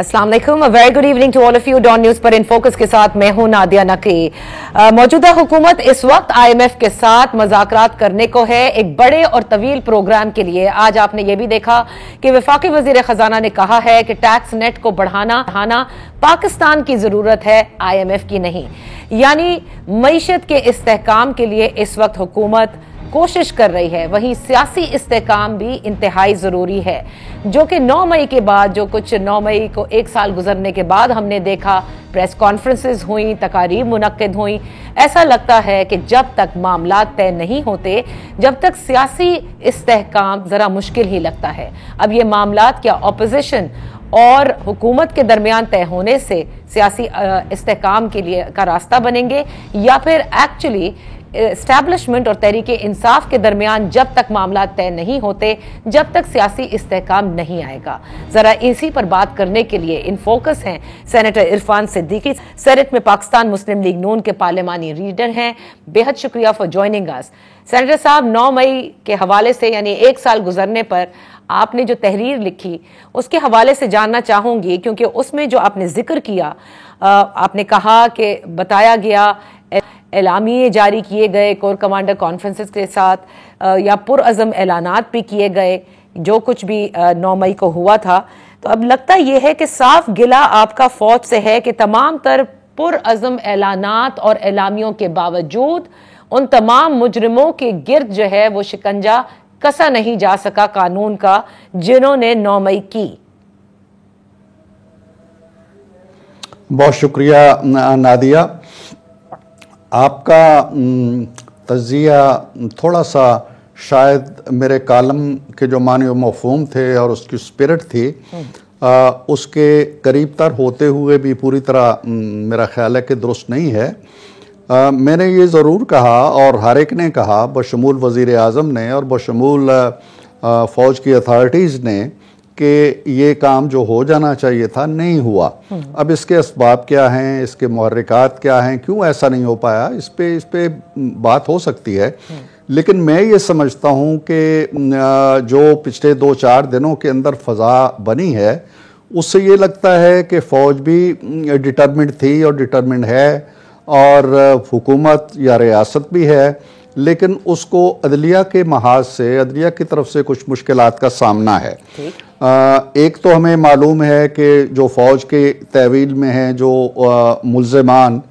अस्सलाम वालेकुम, very good evening to all of you. Dawn news पर इन फोकस के साथ मैं हूं नादिया नकी। मौजूदा हुकूमत इस वक्त IMF के साथ मुज़ाकरात करने को है एक बड़े और तवील प्रोग्राम के लिए। आज आपने ये भी देखा कि वफाकी वजीर खजाना ने कहा है कि टैक्स नेट को बढ़ाना पाकिस्तान की जरूरत है, IMF की नहीं। यानी मईशत के इस्तेहकाम के लिए इस वक्त हुकूमत कोशिश कर रही है, वहीं सियासी इस्तेहकाम भी इंतहाई जरूरी है, जो कि 9 मई के बाद, जो कुछ 9 मई को एक साल गुजरने के बाद हमने देखा, प्रेस कॉन्फ्रेंसेस हुई, तकारीब मुनक्किद हुई। ऐसा लगता है कि जब तक मामला तय नहीं होते, जब तक सियासी इस्तेहकाम जरा मुश्किल ही लगता है। अब ये मामला क्या अपोजिशन और हुकूमत के दरमियान तय होने से सियासी इस्तेहकाम के लिए का रास्ता बनेंगे, या फिर एक्चुअली एस्टैब्लिशमेंट और तहरीके इंसाफ के दरमियान जब तक मामला तय नहीं होते, जब तक सियासी इस्तेहकाम नहीं आएगा। जरा इसी पर बात करने के लिए इन फोकस हैं सेनेटर इरफान सिद्दीकी, सेनेट में पाकिस्तान मुस्लिम लीग नून के पार्लिमानी लीडर हैं। बेहद शुक्रिया फॉर ज्वाइनिंग अस। सेनेटर साहब, 9 मई के हवाले से, यानी एक साल गुजरने पर आपने जो तहरीर लिखी, उसके हवाले से जानना चाहूंगी, क्योंकि उसमें जो आपने जिक्र किया, आपने कहा कि बताया गया एलामिये जारी किए गए कोर कमांडर कॉन्फ्रेंसेस के साथ, या पुरअज़म ऐलानात भी किए गए, जो कुछ भी 9 मई को हुआ था। तो अब लगता यह है कि साफ गिला आपका फौज से है कि तमाम तर पुरअज़म ऐलानात और एलामियों के बावजूद उन तमाम मुजरिमों के गिर्द जो है वो शिकंजा कसा नहीं जा सका कानून का, जिन्होंने 9 मई की। बहुत शुक्रिया नादिया। आपका तज्जिया थोड़ा सा शायद मेरे कालम के जो मानी व मफ़हूम थे और उसकी स्पिरिट थी, उसके करीब तर होते हुए भी पूरी तरह मेरा ख्याल है कि दुरुस्त नहीं है। मैंने ये ज़रूर कहा, और हर एक ने कहा, बशमूल वज़ीर आज़म ने और बशमूल फ़ौज की अथॉरिटीज़ ने, कि ये काम जो हो जाना चाहिए था नहीं हुआ। अब इसके असबाब क्या हैं, इसके मुहर्रिकात क्या हैं, क्यों ऐसा नहीं हो पाया, इस पे बात हो सकती है। लेकिन मैं ये समझता हूँ कि जो पिछले 2-4 दिनों के अंदर फ़ज़ा बनी है, उससे ये लगता है कि फ़ौज भी डिटर्मिन्ड थी और डिटर्मिन्ड है, और हुकूमत या रियासत भी है, लेकिन उसको अदलिया के महाज से, अदलिया की तरफ से कुछ मुश्किलात का सामना है। एक तो हमें मालूम है कि जो फ़ौज के तहवील में हैं जो मुल्ज़िमान,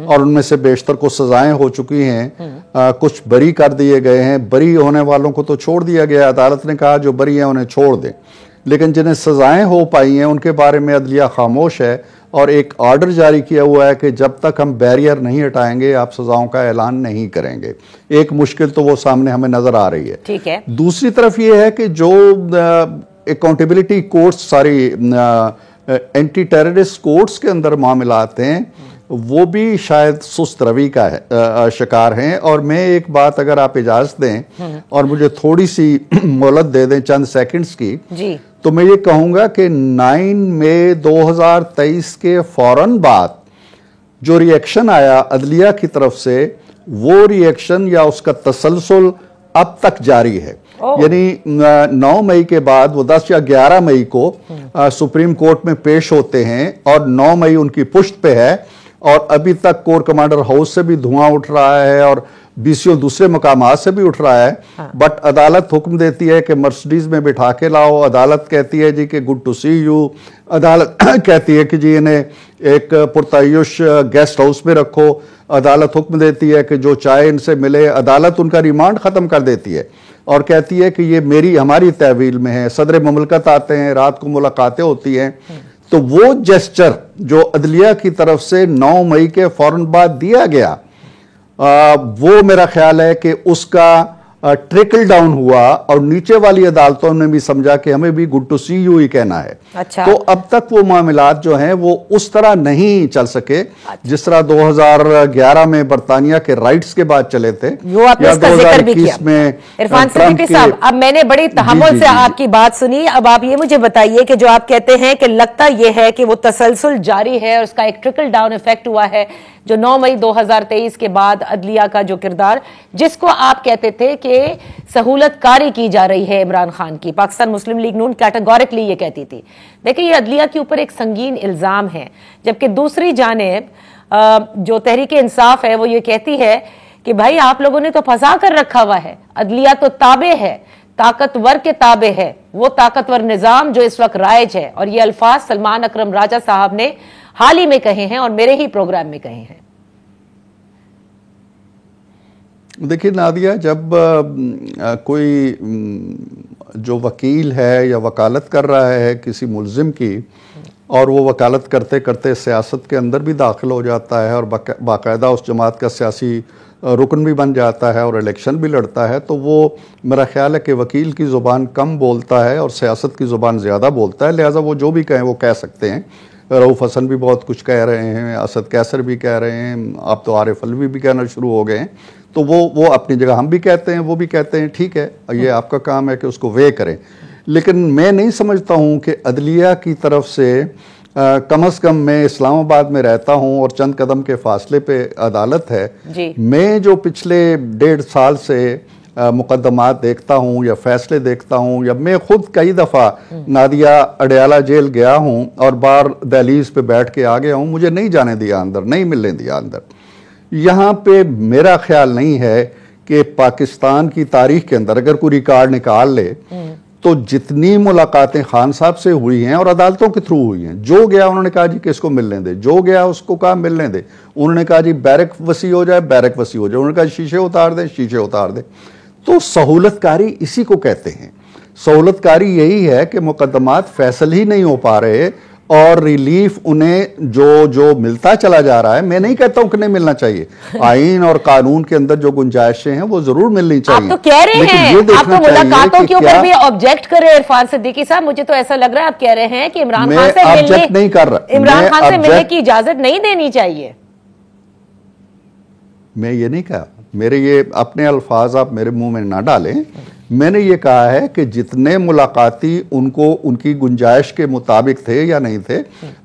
और उनमें से बेशतर को सज़ाएं हो चुकी हैं, कुछ बरी कर दिए गए हैं। बरी होने वालों को तो छोड़ दिया गया, अदालत ने कहा जो बरी हैं उन्हें छोड़ दें, लेकिन जिन्हें सज़ाएं हो पाई हैं उनके बारे में अदलिया खामोश है, और एक ऑर्डर जारी किया हुआ है कि जब तक हम बैरियर नहीं हटाएंगे आप सज़ाओं का ऐलान नहीं करेंगे। एक मुश्किल तो वो सामने हमें नज़र आ रही है। ठीक है। दूसरी तरफ ये है कि जो अकाउंटेबिलिटी कोर्ट्स, सारी एंटी टेररिस्ट कोर्ट्स के अंदर मामलात हैं, वो भी शायद सुस्त रवि का शिकार हैं। और मैं एक बात, अगर आप इजाज़त दें और मुझे थोड़ी सी मोहलत दे दें चंद सेकंड्स की जी, तो मैं ये कहूँगा कि 9 मई 2023 के फौरन बाद जो रिएक्शन आया अदलिया की तरफ से, वो रिएक्शन या उसका तसलसल अब तक जारी है। यानी 9 मई के बाद वो 10 या 11 मई को सुप्रीम कोर्ट में पेश होते हैं, और 9 मई उनकी पुश्त पे है, और अभी तक कोर कमांडर हाउस से भी धुआं उठ रहा है और BCO दूसरे मकामात से भी उठ रहा है। बट अदालत हुक्म देती है कि मर्सिडीज में बिठा के लाओ, अदालत कहती है जी कि गुड टू सी यू, अदालत कहती है कि जी इन्हें एक पुरतायुश गेस्ट हाउस में रखो, अदालत हुक्म देती है कि जो चाहे इनसे मिले, अदालत उनका रिमांड ख़त्म कर देती है और कहती है कि ये हमारी तहवील में है। सदर मुमलकत आते हैं, रात को मुलाकातें होती हैं। तो वो जेस्चर जो अदलिया की तरफ से 9 मई के फौरन बाद दिया गया, वो मेरा ख्याल है कि उसका ट्रिकल डाउन हुआ, और नीचे वाली अदालतों ने भी समझा कि हमें भी गुड टू सी यू ही कहना है। अच्छा। तो अब तक वो मामलात जो हैं वो उस तरह नहीं चल सके जिस तरह 2011 में बरतानिया के राइट्स के बाद चले थे, वो आपने इसका जिक्र भी किया में इरफान सिद्दीकी साहब। अब मैंने बड़ी तहम्मुल से आपकी बात सुनी। अब आप ये मुझे बताइए कि जो आप कहते हैं कि लगता यह है कि वो तसलसल जारी है और उसका एक ट्रिकल डाउन इफेक्ट हुआ है, जो 9 मई 2023 के बाद अदलिया का जो किरदार, जिसको आप कहते थे कि पे सहूलतकारी की जा रही है इमरान खान की। पाकिस्तान मुस्लिम लीग नून कैटेगोरिकली ये कहती थी। देखिए, ये अदलिया के ऊपर एक संगीन इल्जाम है, जबकि दूसरी जानिब जो तहरीक इंसाफ है वो ये कहती है कि भाई आप लोगों ने तो फंसा कर रखा हुआ है, अदलिया तो ताबे है, ताकतवर के ताबे है, वो ताकतवर निजाम जो इस वक्त राइज है। और ये अल्फाज सलमान अकरम राजा साहब ने हाल ही में कहे हैं और मेरे ही प्रोग्राम में कहे हैं। देखिए नादिया, जब कोई जो वकील है या वकालत कर रहा है किसी मुल्जिम की, और वो वकालत करते करते सियासत के अंदर भी दाखिल हो जाता है और बाकायदा उस जमात का सियासी रुकन भी बन जाता है और इलेक्शन भी लड़ता है, तो वो मेरा ख्याल है कि वकील की ज़ुबान कम बोलता है और सियासत की ज़ुबान ज़्यादा बोलता है। लिहाजा वो जो भी कहें वो कह सकते हैं। रऊफ़ हसन भी बहुत कुछ कह रहे हैं, असद कैसर भी कह रहे हैं, अब तो आरिफ अलवी भी कहना शुरू हो गए हैं। तो वो अपनी जगह, हम भी कहते हैं, वो भी कहते हैं, ठीक है, ये आपका काम है कि उसको वे करें। लेकिन मैं नहीं समझता हूँ कि अदलिया की तरफ से कम अज़ कम, मैं इस्लामाबाद में रहता हूँ और चंद कदम के फासले पे अदालत है जी। मैं जो पिछले 1.5 साल से मुकदमात देखता हूँ या फैसले देखता हूँ, या मैं खुद कई दफ़ा नादिया अडयाला जेल गया हूँ और बार दहलीज पे बैठ के आ गया हूँ, मुझे नहीं जाने दिया अंदर, नहीं मिलने दिया अंदर। यहाँ पे मेरा ख्याल नहीं है कि पाकिस्तान की तारीख के अंदर अगर कोई रिकॉर्ड निकाल ले तो जितनी मुलाकातें खान साहब से हुई हैं और अदालतों के थ्रू हुई हैं, जो गया उन्होंने कहा जी किसको मिलने दे, जो गया उसको कहा मिलने दे, उन्होंने कहा जी बैरक वसी हो जाए, बैरक वसी हो जाए, उन्होंने कहा शीशे उतार दे, शीशे उतार दे। तो सहूलतकारी इसी को कहते हैं। सहूलतकारी यही है कि मुकदमात फैसल ही नहीं हो पा रहे और रिलीफ उन्हें जो मिलता चला जा रहा है। मैं नहीं कहता हूं कि नहीं मिलना चाहिए, आइन और कानून के अंदर जो गुंजाइशें हैं वो जरूर मिलनी चाहिए। आप तो कह रहे हैं, आप तो मुलाकातों के ऊपर भी ऑब्जेक्ट कर रहे हैं इरफान सिद्दीकी साहब। मुझे तो ऐसा लग रहा है आप कह रहे हैं कि इमरान खान से मिलने नहीं कर रहा, इमरान खान से मिलने की इजाजत नहीं देनी चाहिए। मैं ये नहीं कहा, मेरे ये अपने अल्फाज आप मेरे मुंह में ना डालें। मैंने ये कहा है कि जितने मुलाकाती उनको उनकी गुंजाइश के मुताबिक थे या नहीं थे,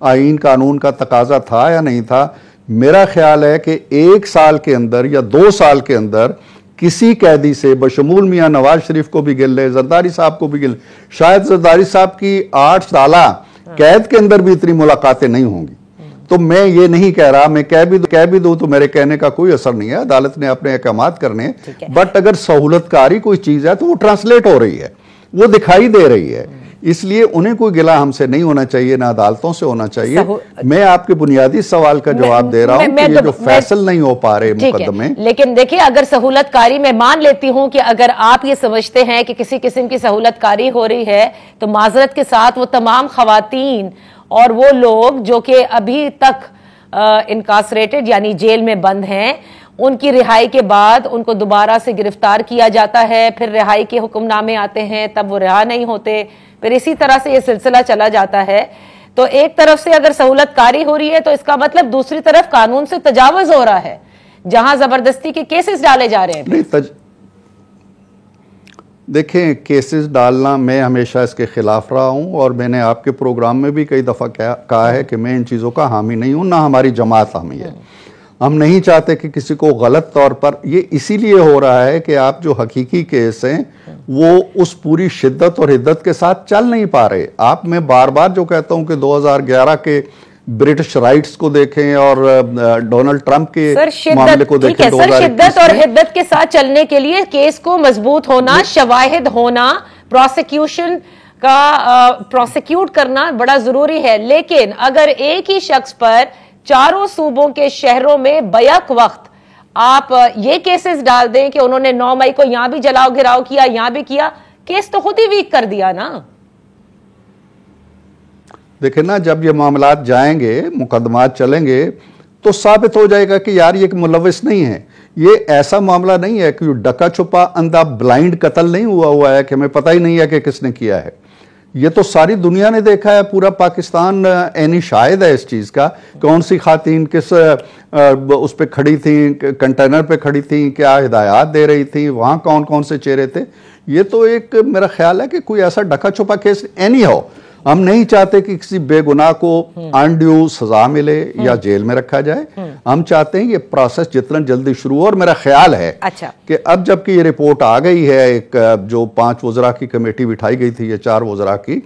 आइन कानून का तकाजा था या नहीं था, मेरा ख्याल है कि 1 साल के अंदर या 2 साल के अंदर किसी कैदी से, बशमूल मियां नवाज शरीफ को भी गिल ले, जरदारी साहब को भी गिल, शायद जरदारी साहब की 8 साला कैद के अंदर भी इतनी मुलाकातें नहीं होंगी। तो मैं ये नहीं कह रहा, मैं कह भी दूं तो मेरे कहने का कोई असर नहीं है, अदालत ने अपने अहकामात करने। बट अगर सहूलतकारी कोई चीज है तो वो ट्रांसलेट हो रही है, वो दिखाई दे रही है, इसलिए उन्हें कोई गिला हमसे नहीं होना चाहिए, ना अदालतों से होना चाहिए। मैं आपके बुनियादी सवाल का जवाब दे रहा हूं कि ये जो फैसल नहीं हो पा रहे मुकदमे। लेकिन देखिए, अगर सहूलतकारी, मैं मान लेती हूं कि अगर आप ये समझते हैं कि किसी किस्म की सहूलतकारी हो रही है, तो माजरत के साथ वो तमाम खवातीन और वो लोग जो कि अभी तक इनकासरेटेड यानी जेल में बंद हैं, उनकी रिहाई के बाद उनको दोबारा से गिरफ्तार किया जाता है, फिर रिहाई के हुक्मनामे आते हैं, तब वो रिहा नहीं होते, फिर इसी तरह से ये सिलसिला चला जाता है। तो एक तरफ से अगर सहूलतकारी हो रही है तो इसका मतलब दूसरी तरफ कानून से तजावुज हो रहा है, जहां जबरदस्ती के केसेस डाले जा रहे हैं। देखें, केसेस डालना, मैं हमेशा इसके खिलाफ रहा हूं और मैंने आपके प्रोग्राम में भी कई दफ़ा कहा है कि मैं इन चीज़ों का हामी नहीं हूं, ना हमारी जमात हामी है। हम नहीं चाहते कि किसी को गलत तौर पर, ये इसीलिए हो रहा है कि आप जो हकीकी केस हैं वो उस पूरी शिद्दत और हिद्दत के साथ चल नहीं पा रहे। आप, मैं बार बार जो कहता हूं कि 2011 के ब्रिटिश राइट्स को देखें और डोनाल्ड ट्रंप के मामले को देखें। सर, शिद्दत और हिद्दत के साथ चलने के लिए केस को मजबूत होना, शवाहिद होना, प्रोसिक्यूशन का प्रोसिक्यूट करना बड़ा जरूरी है। लेकिन अगर एक ही शख्स पर चारों सूबों के शहरों में बैक वक्त आप ये केसेस डाल दें कि उन्होंने 9 मई को यहां भी जलाओ घिराव किया, यहां भी किया, केस तो खुद ही वीक कर दिया ना। देखें ना, जब ये मामलात जाएंगे, मुकदमात चलेंगे, तो साबित हो जाएगा कि यार ये मुलविस नहीं है। ये ऐसा मामला नहीं है कि डका छुपा अंधा ब्लाइंड कत्ल नहीं हुआ है कि हमें पता ही नहीं है कि किसने किया है। ये तो सारी दुनिया ने देखा है, पूरा पाकिस्तान ऐनी शाहिद है इस चीज़ का। कौन सी खातून किस उस पर खड़ी थी, कंटेनर पे खड़ी थी, क्या हिदायत दे रही थी, वहाँ कौन कौन से चेहरे थे। ये तो एक मेरा ख्याल है कि कोई ऐसा ढका छुपा केस एनी हो। हम नहीं चाहते कि किसी बेगुनाह को अनड्यू सजा मिले या जेल में रखा जाए। हम चाहते हैं ये प्रोसेस जितना जल्दी शुरू हो। और मेरा ख्याल है कि अब जबकि ये रिपोर्ट आ गई है, एक जो 5 वज़रा की कमेटी बिठाई गई थी, ये 4 वज़रा की,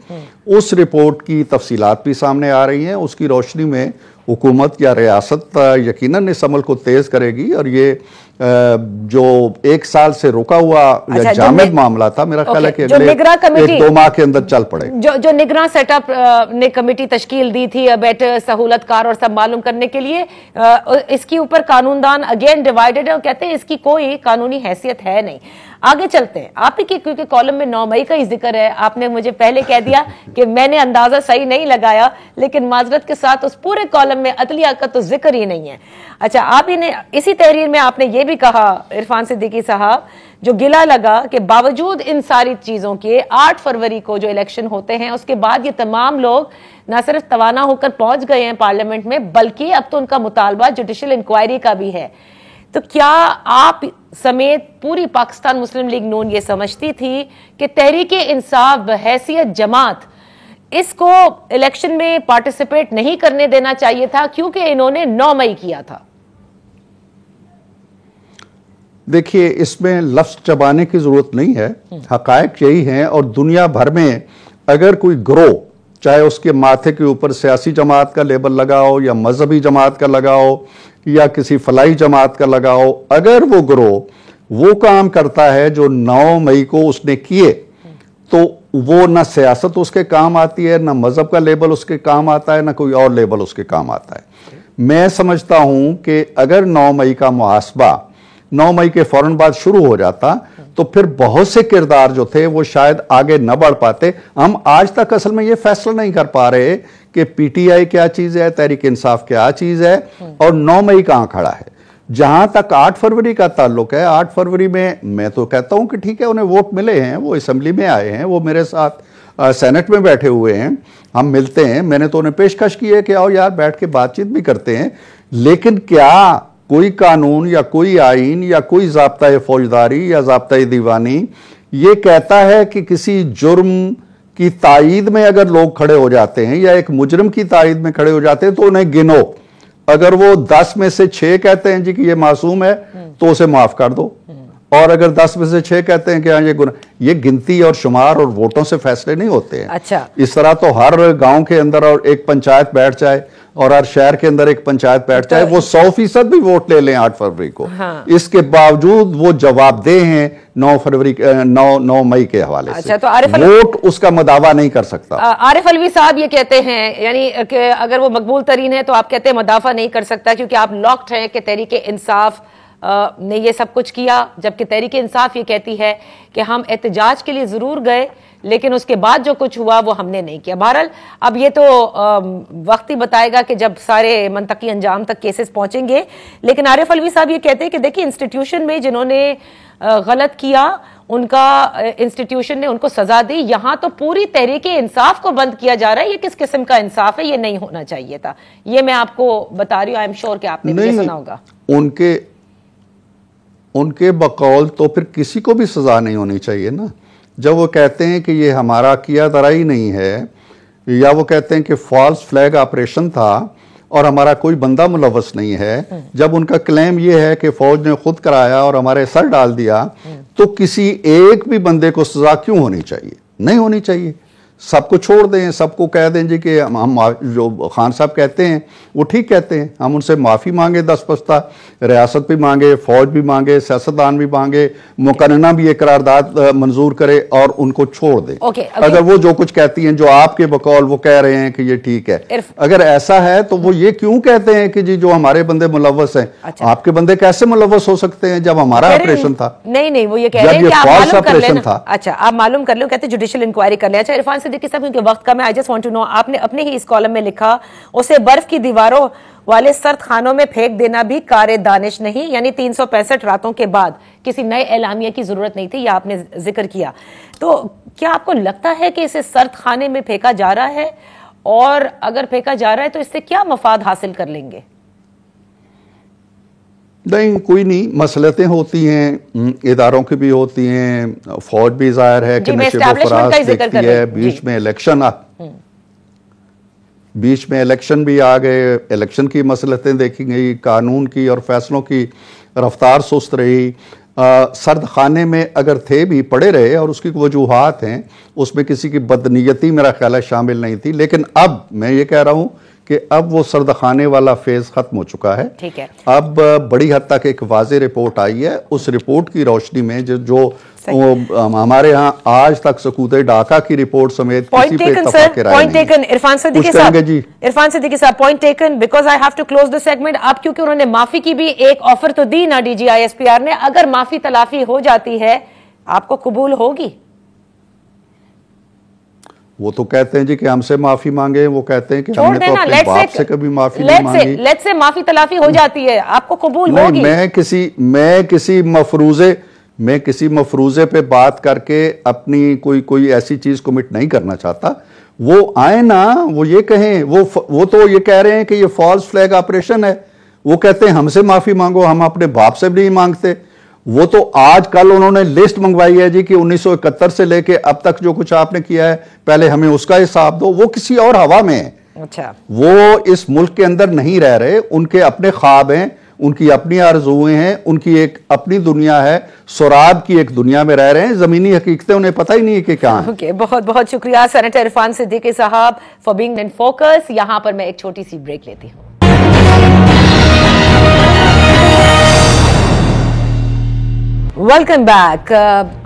उस रिपोर्ट की तफसीलात भी सामने आ रही हैं। उसकी रोशनी में हुकूमत या रियासत यकीनन इस अमल को तेज करेगी और ये जो 1 साल से रुका हुआ या जामिद मामला था, मेरा ख्याल है कि अगले 1-2 माह के अंदर चल पड़े। जो निगरान सेटअप ने कमेटी तश्कील दी थी बेटर सहूलतकार और सब मालूम करने के लिए, इसके ऊपर कानूनदान अगेन डिवाइडेड है और कहते हैं इसकी कोई कानूनी हैसियत है नहीं। आगे चलते हैं। आप ही क्योंकि कॉलम में 9 मई का ही जिक्र है, आपने मुझे पहले कह दिया कि मैंने अंदाजा सही नहीं लगाया, लेकिन माजरत के साथ उस पूरे कॉलम में अदलिया का तो जिक्र ही नहीं है। अच्छा, आप ही ने इसी तहरीर में आपने ये भी कहा, इरफान सिद्दीकी साहब, जो गिला लगा कि बावजूद इन सारी चीजों के 8 फरवरी को जो इलेक्शन होते हैं उसके बाद ये तमाम लोग न सिर्फ तवाना होकर पहुंच गए हैं पार्लियामेंट में, बल्कि अब तो उनका मुतालबा जुडिशियल इंक्वायरी का भी है। तो क्या आप समेत पूरी पाकिस्तान मुस्लिम लीग नून ये समझती थी कि तहरीक इंसाफ बहैसियत जमात इसको इलेक्शन में पार्टिसिपेट नहीं करने देना चाहिए था क्योंकि इन्होंने 9 मई किया था? देखिए, इसमें लफ्ज चबाने की जरूरत नहीं है, हकायक यही है। और दुनिया भर में अगर कोई ग्रोह, चाहे उसके माथे के ऊपर सियासी जमात का लेबल लगाओ या मजहबी जमात का लगाओ या किसी फलाई जमात का लगाओ, अगर वो ग्रोह वो काम करता है जो 9 मई को उसने किए, तो वो ना सियासत उसके काम आती है, ना मजहब का लेबल उसके काम आता है, ना कोई और लेबल उसके काम आता है। मैं समझता हूं कि अगर 9 मई का मुहासबा 9 मई के फौरन बाद शुरू हो जाता तो फिर बहुत से किरदार जो थे वो शायद आगे न बढ़ पाते। हम आज तक असल में ये फैसला नहीं कर पा रहे कि पीटीआई क्या चीज है, तहरीक इंसाफ क्या चीज है और 9 मई कहां खड़ा है। जहां तक 8 फरवरी का ताल्लुक है, 8 फरवरी में मैं तो कहता हूं कि ठीक है, उन्हें वोट मिले हैं, वो असेंबली में आए हैं, वो मेरे साथ सेनेट में बैठे हुए हैं, हम मिलते हैं। मैंने तो उन्हें पेशकश की है कि आओ यार बैठ के बातचीत भी करते हैं। लेकिन क्या कोई कानून या कोई आइन या कोई ज़ाब्ता फौजदारी या ज़ाब्ता दीवानी ये कहता है कि किसी जुर्म की तायीद में अगर लोग खड़े हो जाते हैं या एक मुजरिम की तायीद में खड़े हो जाते हैं तो उन्हें गिनो, अगर वो 10 में से 6 कहते हैं जी कि ये मासूम है तो उसे माफ कर दो, और अगर 10 में से 6 कहते हैं कि हाँ ये गुनाह, ये गिनती और शुमार और वोटों से फैसले नहीं होते हैं। अच्छा, इस तरह तो हर गांव के अंदर और एक पंचायत बैठ जाए और हर शहर के अंदर एक पंचायत बैठ जाए, वो 100% भी वोट ले लें 8 फरवरी को, हाँ। इसके बावजूद वो जवाबदेह हैं 9 मई के हवाले से। अच्छा, तो वोट उसका मदावा नहीं कर सकता। आरिफ अलवी साहब ये कहते हैं, यानी कि अगर वो मकबूल तरीन है तो आप कहते हैं मदाफा नहीं कर सकता क्योंकि आप लॉक्ड हैं कि तहरीक इंसाफ ने ये सब कुछ किया, जबकि तहरीक इंसाफ ये कहती है कि हम एहतजाज के लिए जरूर गए लेकिन उसके बाद जो कुछ हुआ वो हमने नहीं किया। बहरहाल अब ये तो वक्त ही बताएगा कि जब सारे मंतकी अंजाम तक केसेस पहुंचेंगे। लेकिन आरिफ अलवी साहब ये कहते हैं कि देखिए, इंस्टीट्यूशन में जिन्होंने गलत किया उनका इंस्टीट्यूशन ने उनको सजा दी, यहां तो पूरी तहरीक इंसाफ को बंद किया जा रहा है। ये किस किस्म का इंसाफ है? ये नहीं होना चाहिए था। ये मैं आपको बता रही हूँ, आई एम श्योर कि आपने भी सुना होगा। उनके बकौल तो फिर किसी को भी सजा नहीं होनी चाहिए ना। जब वो कहते हैं कि ये हमारा किया धरा ही नहीं है, या वो कहते हैं कि फॉल्स फ्लैग ऑपरेशन था और हमारा कोई बंदा मुलव्वस नहीं है, जब उनका क्लेम ये है कि फौज ने खुद कराया और हमारे सर डाल दिया, तो किसी एक भी बंदे को सजा क्यों होनी चाहिए? नहीं होनी चाहिए। सबको छोड़ दें, सबको कह दें जी कि हम जो खान साहब कहते हैं वो ठीक कहते हैं, हम उनसे माफ़ी मांगे, 10 बस्ता रियासत भी मांगे, फौज भी मांगे, सियासतदान भी मांगे, मुकर्रना भी एक करारदाद मंजूर करे और उनको छोड़ दें। अगर वो जो कुछ कहती हैं, जो आपके बकौल वो कह रहे हैं कि ये ठीक है, अगर ऐसा है तो वो ये क्यों कहते हैं कि जी जो हमारे बंदे मुलव्वस हैं? अच्छा। आपके बंदे कैसे मुलव्वस हो सकते हैं जब हमारा ऑपरेशन था? नहीं, वो ये कह रहे हैं कि आप मालूम कर लेना। अच्छा, आप मालूम कर लो, कहते जुडिशियल इंक्वायरी कर ले। अच्छा इरफान सिद्दीकी साहब, क्योंकि वक्त कम है, I just want to know, आपने अपने ही इस कॉलम में लिखा, उसे बर्फ की दीवारों वाले सर्द खानों में फेंक देना भी कारे दानिश नहीं, यानी 365 रातों के बाद किसी नए एलामिया की जरूरत नहीं थी, यह आपने जिक्र किया। तो क्या आपको लगता है कि इसे सर्द खाने में फेंका जा रहा है, और अगर फेंका जा रहा है तो इससे क्या मफाद हासिल कर लेंगे? नहीं, कोई नहीं, मसलतें होती हैं, इदारों की भी होती हैं, फौज भी जाहिर है कि नशे व फराज देखती है, बीच में इलेक्शन बीच में इलेक्शन भी आ गए, इलेक्शन की मसलतें देखी गई, कानून की और फैसलों की रफ्तार सुस्त रही। सर्द खाने में अगर थे भी पड़े रहे, और उसकी वजूहात हैं, उसमें किसी की बदनीयती मेरा ख्याल है शामिल नहीं थी। लेकिन अब मैं ये कह रहा हूं कि अब वो सर्द खाने वाला फेज खत्म हो चुका है। ठीक है। अब बड़ी हद तक एक वाज़ेह रिपोर्ट आई है। उस रिपोर्ट की रोशनी में जो हमारे यहाँ आज तक सकूत डाका की रिपोर्ट समेत किसी पे इत्तेफाक की राय नहीं है। इरफान सिद्दीकी साहब, point taken, because I have to close the segment. अब क्योंकि उन्होंने माफी की भी एक ऑफर तो दी ना DGISPR ने, अगर माफी तलाफी हो जाती है आपको कबूल होगी? वो तो कहते हैं जी कि हमसे माफी मांगे, वो कहते हैं कि हमने तो अपने बाप से कभी माफी नहीं मांगी। लेट्स से माफी तलाफी हो जाती है, आपको कबूल होगी? मैं किसी मफरूजे पे बात करके अपनी कोई ऐसी चीज कमिट नहीं करना चाहता। वो आए ना, वो ये कहें, वो तो ये कह रहे हैं कि ये फॉल्स फ्लैग ऑपरेशन है। वो कहते हैं हमसे माफी मांगो, हम अपने बाप से भी नहीं मांगते। वो तो आज कल उन्होंने लिस्ट मंगवाई है जी कि 1971 से लेके अब तक जो कुछ आपने किया है, पहले हमें उसका हिसाब दो। वो किसी और हवा में है। अच्छा, वो इस मुल्क के अंदर नहीं रह रहे, उनके अपने ख्वाब हैं, उनकी अपनी आरज़ूएं हैं, उनकी एक अपनी दुनिया है, सुराब की एक दुनिया में रह रहे हैं। जमीनी हकीकतें उन्हें पता ही नहीं है कि क्या है। ओके, बहुत बहुत शुक्रिया सेनेटर इरफान सिद्दीकी साहब फॉर बीइंग इन फोकस। यहां पर मैं एक छोटी सी ब्रेक लेती हूं। Welcome back.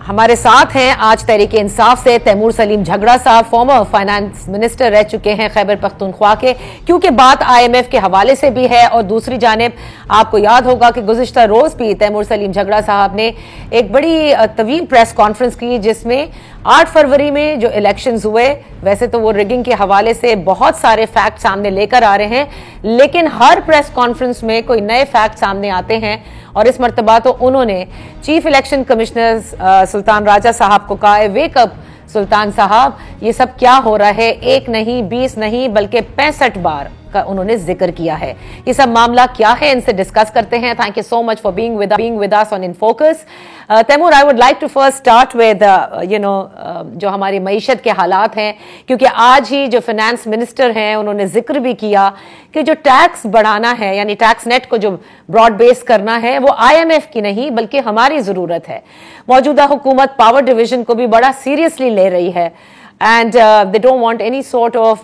हमारे साथ हैं आज तहरीके इंसाफ से तैमूर सलीम झगड़ा साहब, फॉर्मर फाइनेंस मिनिस्टर रह चुके हैं खैबर पख्तूनख्वा के। क्योंकि बात IMF के हवाले से भी है और दूसरी जानिब आपको याद होगा कि गुज़िश्ता रोज भी तैमूर सलीम झगड़ा साहब ने एक बड़ी तवील प्रेस कॉन्फ्रेंस की, जिसमें 8 फरवरी में जो इलेक्शंस हुए, वैसे तो वो रिगिंग के हवाले से बहुत सारे फैक्ट सामने लेकर आ रहे हैं, लेकिन हर प्रेस कॉन्फ्रेंस में कोई नए फैक्ट सामने आते हैं। और इस मर्तबा तो उन्होंने chief election commissioner Sultan Raja साहब को कहा है, वेक अप सुल्तान साहब, ये सब क्या हो रहा है? 1 नहीं, 20 नहीं, बल्कि 65 बार का उन्होंने जिक्र किया है। ये सब मामला क्या है, इनसे डिस्कस करते हैं। Thank you so much for being with us on in focus. Taimur, I would like to first start with जो हमारी मईशत के हालात हैं, क्योंकि आज ही जो फाइनेंस मिनिस्टर हैं उन्होंने जिक्र भी किया कि जो टैक्स बढ़ाना है, यानी टैक्स नेट को जो ब्रॉड बेस करना है, वो IMF की नहीं बल्कि हमारी जरूरत है। मौजूदा हुकूमत पावर डिवीजन को भी बड़ा सीरियसली ले रही है, and they don't want any sort of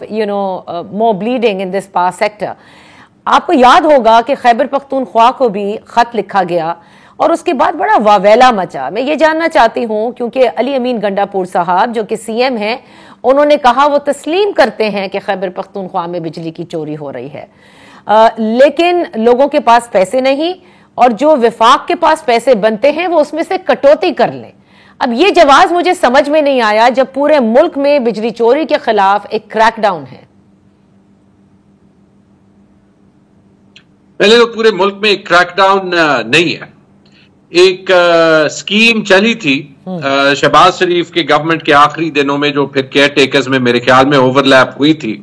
more bleeding in this power sector. आपको याद होगा कि खैबर पख्तूनख्वा को भी खत लिखा गया और उसके बाद बड़ा वावेला मचा। मैं ये जानना चाहती हूँ, क्योंकि अली अमीन गंडापुर साहब जो कि CM हैं, उन्होंने कहा वो तस्लीम करते हैं कि खैबर पख्तूनख्वा में बिजली की चोरी हो रही है, लेकिन लोगों के पास पैसे नहीं, और जो विफाक के पास पैसे बनते हैं वो उसमें से कटौती कर लें। अब ये जवाब मुझे समझ में नहीं आया जब पूरे मुल्क में बिजली चोरी के खिलाफ एक क्रैकडाउन है। पहले तो पूरे मुल्क में एक क्रैकडाउन नहीं है। एक स्कीम चली थी शहबाज शरीफ के गवर्नमेंट के आखिरी दिनों में, जो फिर केयर टेकर्स में मेरे ख्याल में ओवरलैप हुई थी,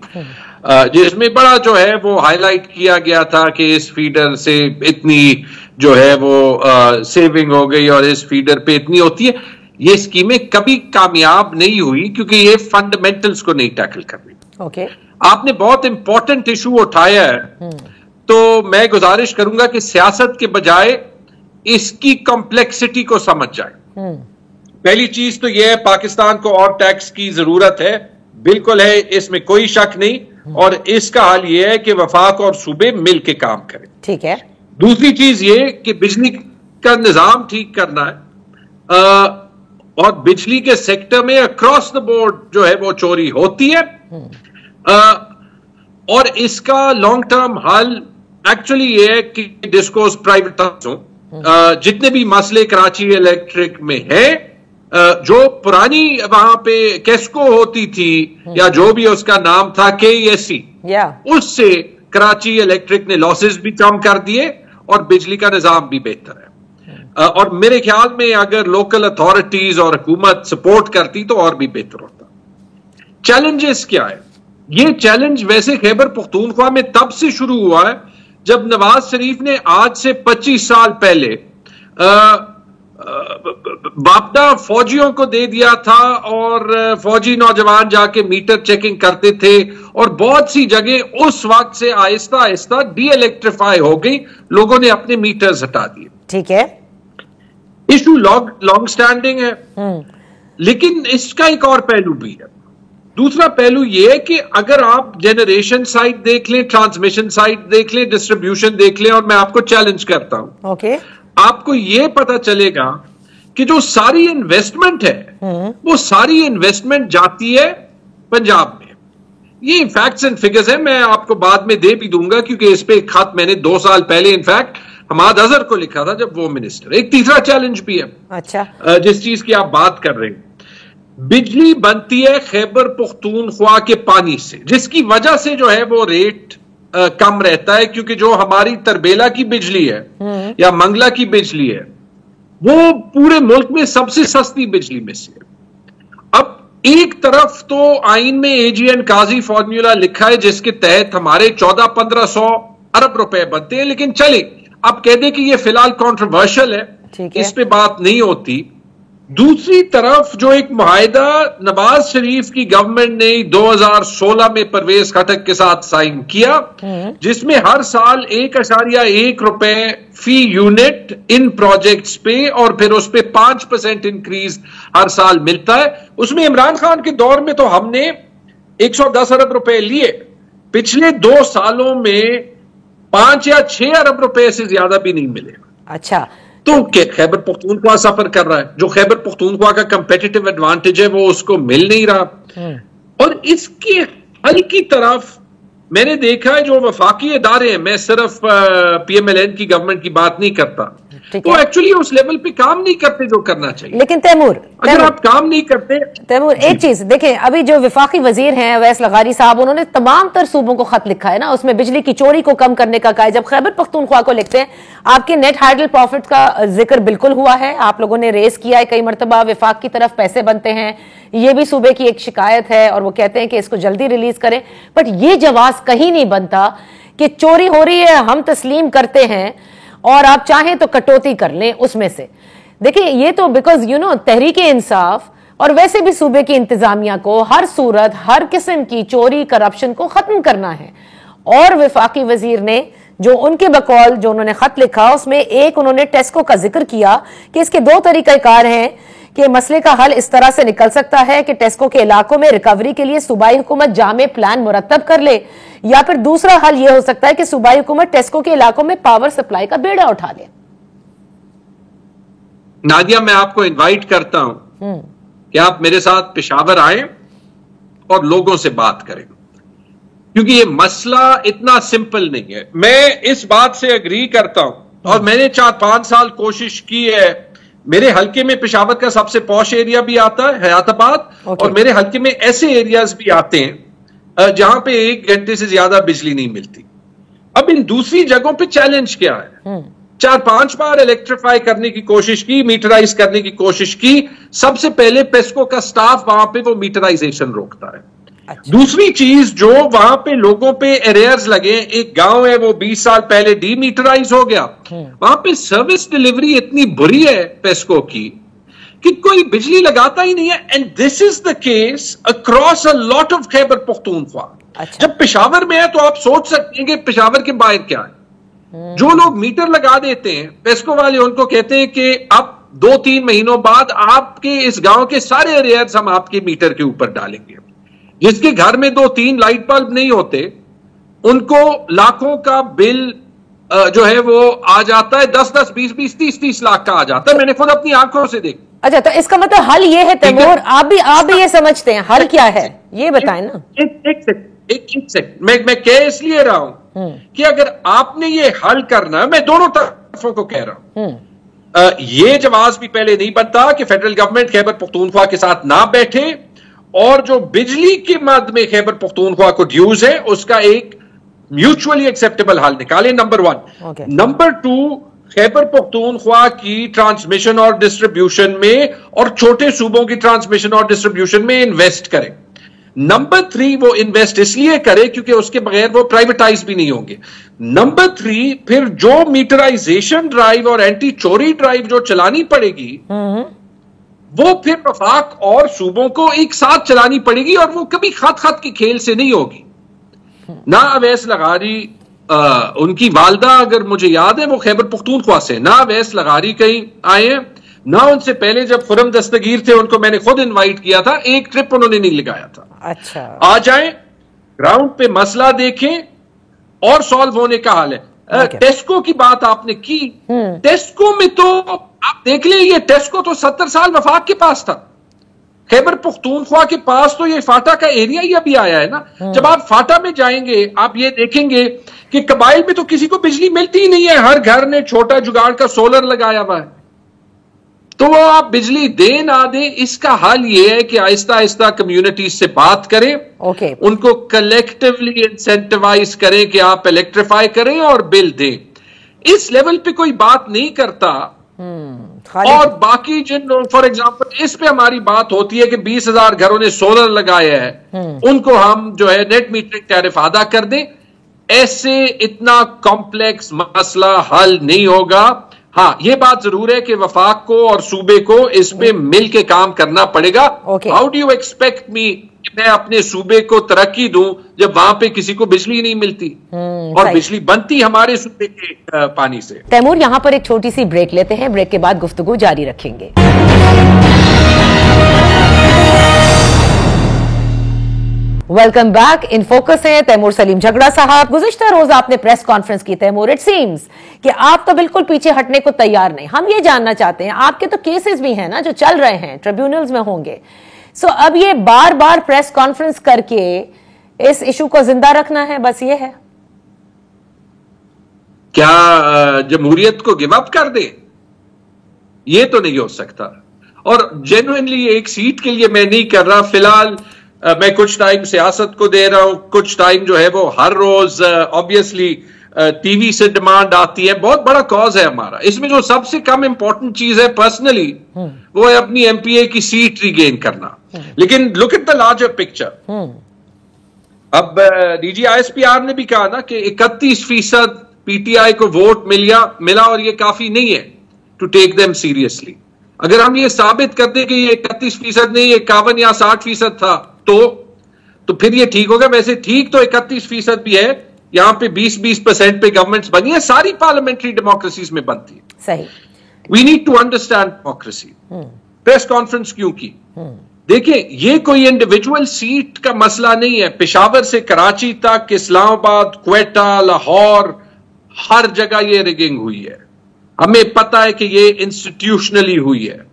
जिसमें बड़ा जो है वो हाईलाइट किया गया था कि इस फीडर से इतनी जो है वो सेविंग हो गई और इस फीडर पे इतनी होती है। ये स्कीमें कभी कामयाब नहीं हुई क्योंकि ये फंडामेंटल्स को नहीं टैकल कर रही। ओके, आपने बहुत इंपॉर्टेंट इशू उठाया है, तो मैं गुजारिश करूंगा कि सियासत के बजाय इसकी कॉम्प्लेक्सिटी को समझ जाए। पहली चीज तो यह है, पाकिस्तान को और टैक्स की जरूरत है, बिल्कुल है, इसमें कोई शक नहीं, और इसका हाल यह है कि वफाक और सूबे मिल के काम करें। ठीक है। दूसरी चीज ये कि बिजली का निजाम ठीक करना है, और बिजली के सेक्टर में अक्रॉस द बोर्ड जो है वो चोरी होती है, और इसका लॉन्ग टर्म हल एक्चुअली ये है कि डिस्कोस प्राइवेटाइज हो। जितने भी मसले कराची इलेक्ट्रिक में है, जो पुरानी वहां पे केस्को होती थी या जो भी उसका नाम था KESC, उससे कराची इलेक्ट्रिक ने लॉसेस भी कम कर दिए और बिजली का निजाम भी बेहतर है। और मेरे ख्याल में अगर लोकल अथॉरिटीज और हुकूमत सपोर्ट करती तो और भी बेहतर होता। चैलेंजेस क्या है? ये चैलेंज वैसे खैबर पख्तूनख्वा में तब से शुरू हुआ है जब नवाज शरीफ ने आज से 25 साल पहले बापदा फौजियों को दे दिया था और फौजी नौजवान जाके मीटर चेकिंग करते थे और बहुत सी जगह उस वक्त से आहिस्ता आहिस्ता डी इलेक्ट्रीफाई हो गई, लोगों ने अपने मीटर्स हटा दिए। ठीक है, इशू लॉन्ग स्टैंडिंग है, लेकिन इसका एक और पहलू भी है। दूसरा पहलू यह है कि अगर आप जनरेशन साइड देख लें, ट्रांसमिशन साइड देख लें, डिस्ट्रीब्यूशन देख लें, और मैं आपको चैलेंज करता हूं, ओके, आपको यह पता चलेगा कि जो सारी इन्वेस्टमेंट है वो सारी इन्वेस्टमेंट जाती है पंजाब में। ये फैक्ट्स एंड फिगर्स है, मैं आपको बाद में दे भी दूंगा, क्योंकि इस पे एक खत मैंने 2 साल पहले इनफैक्ट हमाद अजहर को लिखा था जब वो मिनिस्टर। एक तीसरा चैलेंज भी है, अच्छा, जिस चीज की आप बात कर रहे हैं, बिजली बनती है खैबर पख्तूनख्वा के पानी से, जिसकी वजह से जो है वो रेट कम रहता है, क्योंकि जो हमारी तरबेला की बिजली है या मंगला की बिजली है वो पूरे मुल्क में सबसे सस्ती बिजली में से है। अब एक तरफ तो आइन में एजीएन काजी फॉर्मूला लिखा है जिसके तहत हमारे 1400-1500 अरब रुपए बनते हैं, लेकिन चले अब कह दें कि ये फिलहाल कंट्रोवर्शियल है, इस पे बात नहीं होती। दूसरी तरफ जो एक मुआहिदा नवाज शरीफ की गवर्नमेंट ने 2016 में परवेज खटक के साथ साइन किया, जिसमें हर साल 1.1 रुपए फी यूनिट इन प्रोजेक्ट्स पे और फिर उस पे 5% इंक्रीज हर साल मिलता है। उसमें इमरान खान के दौर में तो हमने 110 अरब रुपए लिए, पिछले 2 सालों में 5 या 6 अरब रुपए से ज्यादा भी नहीं मिले। अच्छा, तो खैबर पख्तूनख्वा सफर कर रहा है, जो खैबर पख्तूनख्वा का कंपेटिटिव एडवांटेज है वो उसको मिल नहीं रहा। और इसके हल की तरफ मैंने देखा है जो वफाकी इदारे हैं, मैं सिर्फ पीएमएलएन की गवर्नमेंट की बात नहीं करता, तो एक्चुअली उस लेवल पे काम नहीं करते जो करना चाहिए। लेकिन तैमूर, अगर आप काम नहीं करते, तैमूर एक चीज देखें, अभी जो विफाकी वजीर हैं अवैस लगारी साहब, उन्होंने तमाम तर सूबों को खत लिखा है ना, उसमें बिजली की चोरी को कम करने का कहा है। जब खैबर पख्तूनख्वा को लिखते हैं, आपके नेट हाइडल प्रॉफिट का जिक्र बिल्कुल हुआ है, आप लोगों ने रेस किया है कई मरतबा, विफाक की तरफ पैसे बनते हैं, ये भी सूबे की एक शिकायत है और वो कहते हैं कि इसको जल्दी रिलीज करें, बट ये जवाब कहीं नहीं बनता कि चोरी हो रही है, हम तस्लीम करते हैं और आप चाहें तो कटौती कर लें उसमें से। देखिए, ये तो बिकॉज तहरीके इंसाफ और वैसे भी सूबे की इंतजामिया को हर सूरत हर किस्म की चोरी करप्शन को खत्म करना है। और विफाकी वजीर ने जो उनके बकौल जो उन्होंने खत लिखा, उसमें एक उन्होंने टेस्को का जिक्र किया कि इसके 2 तरीकाकार हैं कि मसले का हल इस तरह से निकल सकता है कि टेस्को के इलाकों में रिकवरी के लिए सूबाई हुकूमत जामे प्लान मुरतब कर ले, या फिर दूसरा हल यह हो सकता है कि सूबाई हुकूमत टेस्को के इलाकों में पावर सप्लाई का बेड़ा उठा ले। नादिया, मैं आपको इनवाइट करता हूं कि आप मेरे साथ पेशावर आए और लोगों से बात करें, क्योंकि ये मसला इतना सिंपल नहीं है। मैं इस बात से एग्री करता हूं और मैंने 4-5 साल कोशिश की है। मेरे हल्के में पेशावर का सबसे पॉश एरिया भी आता है, हयाताबाद, और मेरे हल्के में ऐसे एरियाज भी आते हैं जहां पे 1 घंटे से ज्यादा बिजली नहीं मिलती। अब इन दूसरी जगहों पे चैलेंज क्या है? 4-5 बार इलेक्ट्रीफाई करने की कोशिश की, मीटराइज करने की कोशिश की। सबसे पहले पेस्को का स्टाफ वहां पे वो मीटराइजेशन रोकता है। अच्छा। दूसरी चीज, जो वहां पे लोगों पे एरियर्स लगे, एक गांव है वो 20 साल पहले डीमीटराइज हो गया, वहां पे सर्विस डिलीवरी इतनी बुरी है पेस्को की कि कोई बिजली लगाता ही नहीं है। And this is the case across a lot of Khyber Pakhtunkhwa. अच्छा। जब पेशावर में है तो आप सोच सकते हैं कि पेशावर के बाहर क्या है। जो लोग मीटर लगा देते हैं पेस्को वाले, उनको कहते हैं कि अब 2-3 महीनों बाद आपके इस गांव के सारे एरियर्स हम आपके मीटर के ऊपर डालेंगे। जिसके घर में 2-3 लाइट बल्ब नहीं होते, उनको लाखों का बिल जो है वो आ जाता है, 10-10, 20-20, 30-30 लाख का आ जाता है। मैंने खुद अपनी आंखों से देखा। अच्छा, तो इसका मतलब हल ये है तैमूर, आप भी ये समझते हैं, हल क्या है ये बताएं ना। एक सेकंड, मैं कह इसलिए रहा हूं कि अगर आपने ये हल करना है, मैं दोनों तरफों को कह रहा हूं, ये जवाब भी पहले नहीं बनता कि फेडरल गवर्नमेंट खैबर पख्तूनख्वा के साथ ना बैठे और जो बिजली के मद में खैबर पख्तूनख्वा को ड्यूज है उसका एक म्यूचुअली एक्सेप्टेबल हल निकाले, नंबर 1। नंबर 2, खैबर पख्तूनख्वा की ट्रांसमिशन और डिस्ट्रीब्यूशन में और छोटे सूबों की ट्रांसमिशन और डिस्ट्रीब्यूशन में इन्वेस्ट करें। नंबर 3 वो इन्वेस्ट इसलिए करे क्योंकि उसके बगैर वो प्राइवेटाइज भी नहीं होंगे। नंबर 3 फिर जो मीटराइजेशन ड्राइव और एंटी चोरी ड्राइव जो चलानी पड़ेगी वो फिर वफाक और सूबों को एक साथ चलानी पड़ेगी और वो कभी खत के खेल से नहीं होगी। ना अवैस लगारी उनकी वालदा, अगर मुझे याद है, वो खैबर पख्तूनख्वा से, ना अवैस लगारी कहीं आए हैं, ना उनसे पहले जब खुरम दस्तगीर थे उनको मैंने खुद इनवाइट किया था, एक ट्रिप उन्होंने नहीं लगाया था। अच्छा, आ जाएं, ग्राउंड पे मसला देखें और सॉल्व होने का हाल है। टेस्को की बात आपने की, टेस्को में तो आप देख लें, ये टेस्को तो 70 साल वफाक के पास था। खैबर पख्तूनख्वा के पास तो ये फाटा का एरिया ही अभी आया है ना। जब आप फाटा में जाएंगे आप ये देखेंगे कि कबाइल में तो किसी को बिजली मिलती ही नहीं है, हर घर ने छोटा जुगाड़ का सोलर लगाया हुआ है। तो वो आप बिजली दे ना दे, इसका हल ये है कि आहिस्ता आहिस्ता कम्युनिटी से बात करें, उनको कलेक्टिवली इंसेंटिवाइज करें कि आप इलेक्ट्रीफाई करें और बिल दें। इस लेवल पे कोई बात नहीं करता। और बाकी जिन फॉर एग्जांपल इस पे हमारी बात होती है कि 20,000 घरों ने सोलर लगाया है, उनको हम जो है नेट मीटरिंग टैरिफ अदा कर दें। ऐसे इतना कॉम्प्लेक्स मसला हल नहीं होगा। हाँ, ये बात जरूर है कि वफाक को और सूबे को इस पे मिल के काम करना पड़ेगा। How do you expect me कि मैं अपने सूबे को तरक्की दूं जब वहां पे किसी को बिजली नहीं मिलती और बिजली बनती हमारे सूबे के पानी से। तैमूर, यहां पर एक छोटी सी ब्रेक लेते हैं, ब्रेक के बाद गुफ्तगू जारी रखेंगे। Welcome back. इन फोकस है तैमूर सलीम झगड़ा साहब। गुज़िश्ता रोज आपने प्रेस कॉन्फ्रेंस की तैमूर, इट सीम्स कि आप तो बिल्कुल पीछे हटने को तैयार नहीं। हम ये जानना चाहते हैं, आपके तो केसेस भी हैं ना जो चल रहे हैं, ट्रिब्यूनल्स में होंगे। सो अब ये बार बार प्रेस कॉन्फ्रेंस करके इस इशू को जिंदा रखना है, बस ये है। क्या जमहूरियत को गिव अप कर दे? ये तो नहीं हो सकता। और जेन्युइनली एक सीट के लिए मैं नहीं कर रहा। फिलहाल मैं कुछ टाइम सियासत को दे रहा हूं, कुछ टाइम जो है वो हर रोज ऑब्वियसली टीवी से डिमांड आती है। बहुत बड़ा कॉज है हमारा। इसमें जो सबसे कम इंपॉर्टेंट चीज है पर्सनली वो है अपनी एमपीए की सीट रिगेन करना। लेकिन look at the larger picture. अब डीजीआईएसपीआर ने भी कहा ना कि 31% पीटीआई को वोट मिला और ये काफी नहीं है टू टेक देम सीरियसली। अगर हम ये साबित कर दें कि ये 31% नहीं 51 या 60% था तो फिर ये ठीक होगा। वैसे ठीक तो 31% भी है। यहां पे 20% पे गवर्नमेंट्स बनी है, सारी पार्लियामेंट्री डेमोक्रेसीज में बनती है। सही। We need to understand democracy. Press conference क्यों की? देखिए, ये कोई इंडिविजुअल सीट का मसला नहीं है। पेशावर से कराची तक, इस्लामाबाद, क्वेटा, लाहौर, हर जगह ये रिगिंग हुई है। हमें पता है कि ये इंस्टीट्यूशनली हुई है।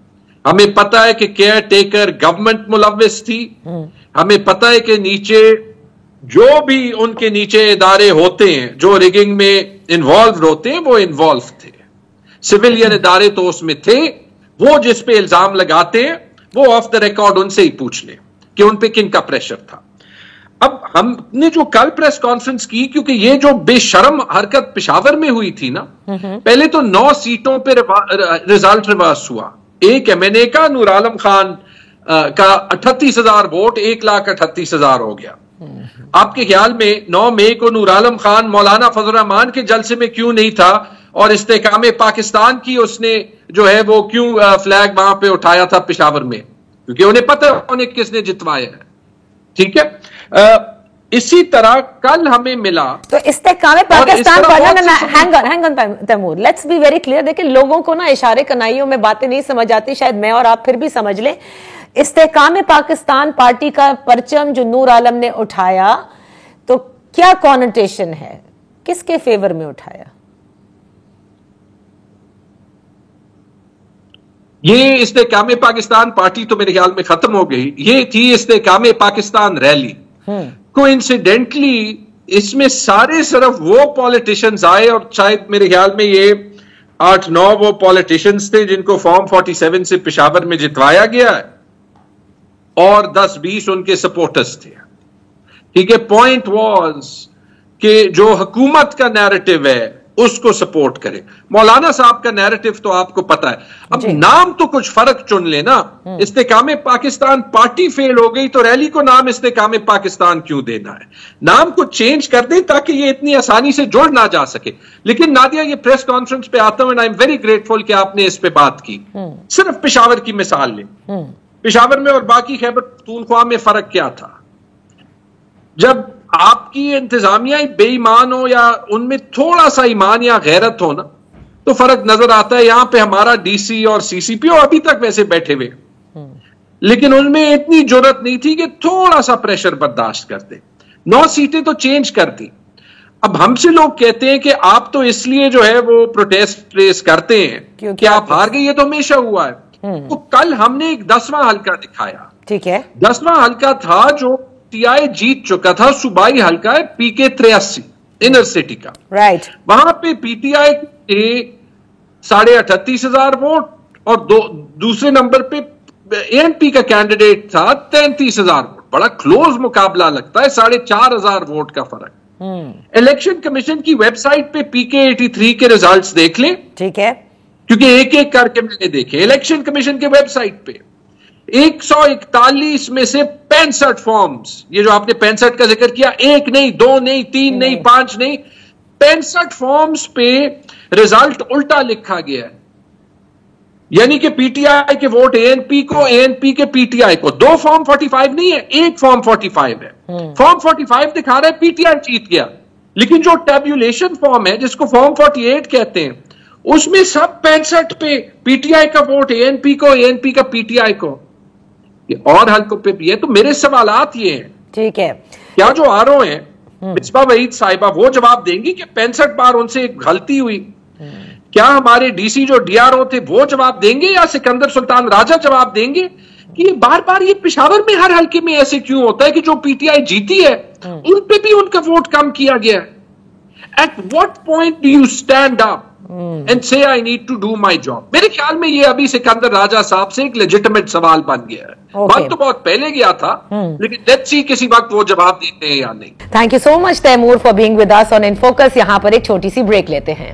हमें पता है कि केयर टेकर गवर्नमेंट मुलव्विस थी। हमें पता है कि नीचे जो भी उनके नीचे इदारे होते हैं जो रिगिंग में इन्वॉल्व होते हैं वो इन्वॉल्व थे। सिविलियन इदारे तो उसमें थे। वो जिस पे इल्जाम लगाते हैं वो ऑफ द रिकॉर्ड उनसे ही पूछ लें कि उन पे किन का प्रेशर था। अब हमने जो कल प्रेस कॉन्फ्रेंस की, क्योंकि ये जो बेशर्म हरकत पेशावर में हुई थी ना, पहले तो 9 सीटों पे रिजल्ट रिवर्स हुआ। एक एमएनए का नूर आलम खान का 38,000 वोट 1,38,000 हो गया। आपके ख्याल में 9 मई को नूर आलम खान मौलाना फजल रहमान के जलसे में क्यों नहीं था और इस्तेकामे पाकिस्तान की उसने जो है वो क्यों फ्लैग वहां पे उठाया था पेशावर में? क्योंकि उन्हें पता है उन्हें किसने जितवाया है। ठीक है। इसी तरह कल हमें मिला तो इस्तेकामे Pakistan hang on Taimur, let's be very clear. देखिए, लोगों को ना इशारे कनाइयों में बातें नहीं समझ आती, शायद मैं और आप फिर भी समझ लें। इस्तेकामे पाकिस्तान पार्टी का परचम जो नूर आलम ने उठाया, तो क्या कॉनोटेशन है, किसके फेवर में उठाया? ये इस्तेकामे पाकिस्तान पार्टी तो मेरे ख्याल में खत्म हो गई। ये थी इस्तेकामे पाकिस्तान रैली। कोइंसिडेंटली इसमें सारे सिर्फ वो पॉलिटिशियंस आए और शायद मेरे ख्याल में ये 8-9 वो पॉलिटिशियंस थे जिनको फॉर्म 47 से पेशावर में जितवाया गया है और 10-20 उनके सपोर्टर्स थे। ठीक है। पॉइंट वाज कि जो हुकूमत का नैरेटिव है उसको सपोर्ट करें। मौलाना साहब का नैरेटिव तो आपको पता है। अब नाम तो कुछ फर्क चुन लेना। इस्तेकामे पाकिस्तान पार्टी फेल हो गई तो रैली को नाम इस्तेकामे पाकिस्तान क्यों देना है? नाम को चेंज कर दें ताकि ये इतनी आसानी से जुड़ ना जा सके। लेकिन नादिया, ये प्रेस कॉन्फ्रेंस पे आता हूं and I am very grateful कि आपने इस पे बात की। सिर्फ पेशावर की मिसाल लें, पेशावर में और बाकी खैबर पख्तूनख्वा में फर्क क्या था? जब आपकी इंतजामिया बेईमान हो या उनमें थोड़ा सा ईमान या गैरत हो ना, तो फर्क नजर आता है। यहां पे हमारा डीसी और सीसीपी अभी तक वैसे बैठे हुए, लेकिन उनमें इतनी जरूरत नहीं थी कि थोड़ा सा प्रेशर बर्दाश्त करते। 9 सीटें तो चेंज कर दी। अब हमसे लोग कहते हैं कि आप तो इसलिए जो है वो प्रोटेस्ट रेस करते हैं कि आप हार गए। ये तो हमेशा हुआ है। तो कल हमने एक 10वां हल्का दिखाया। ठीक है, 10वां हल्का था जो टीआई जीत चुका था, सूबाई हल्का है पीके 83 इनर सिटी का। राइट, वहां पे पीटीआई के 38,500 वोट और दूसरे नंबर पे एएनपी का कैंडिडेट था 33,000 वोट। बड़ा क्लोज मुकाबला लगता है, 4,500 वोट का फर्क। इलेक्शन कमीशन की वेबसाइट पे पीके 83 के रिजल्ट्स देख लें। ठीक है, क्योंकि एक एक करके मैंने देखे। इलेक्शन कमीशन के वेबसाइट पे 141 में से 65 फॉर्म्स, ये जो आपने 65 का जिक्र किया, 1 नहीं, 2 नहीं, 3 नहीं, 5 नहीं, 65 फॉर्म्स पे रिजल्ट उल्टा लिखा गया है। यानी कि पीटीआई के वोट एएनपी को, एएनपी के पीटीआई को। 2 फॉर्म 45 नहीं है, 1 फॉर्म 45 है। फॉर्म 45 दिखा रहा है पीटीआई जीत गया, लेकिन जो टेब्यूलेशन फॉर्म है जिसको फॉर्म 48 कहते हैं, उसमें सब 65 पे पीटीआई का वोट एएनपी को, एएनपी का पीटीआई को। ये और हल्कों पे भी है। तो मेरे सवालात ये हैं, ठीक है, क्या जो आरओ हैं मिसबा वहीद साहिबा वो जवाब देंगी कि 65 बार उनसे एक गलती हुई? क्या हमारे डीसी जो डीआरओ थे वो जवाब देंगे, या सिकंदर सुल्तान राजा जवाब देंगे कि ये बार बार ये पेशावर में हर हल्के में ऐसे क्यों होता है कि जो पीटीआई जीती है उन पे भी उनका वोट कम किया गया है? At what point do you stand up and say I need to do my job? मेरे ख्याल में ये अभी सिकंदर राजा साहब से एक लेजिटिमेट सवाल बन गया है। बात तो बहुत पहले गया था, लेकिन लेट्स सी किसी वक्त वो जवाब देते हैं या नहीं। Thank you so much Taimur for being with us on in focus. यहां पर एक छोटी सी ब्रेक लेते हैं।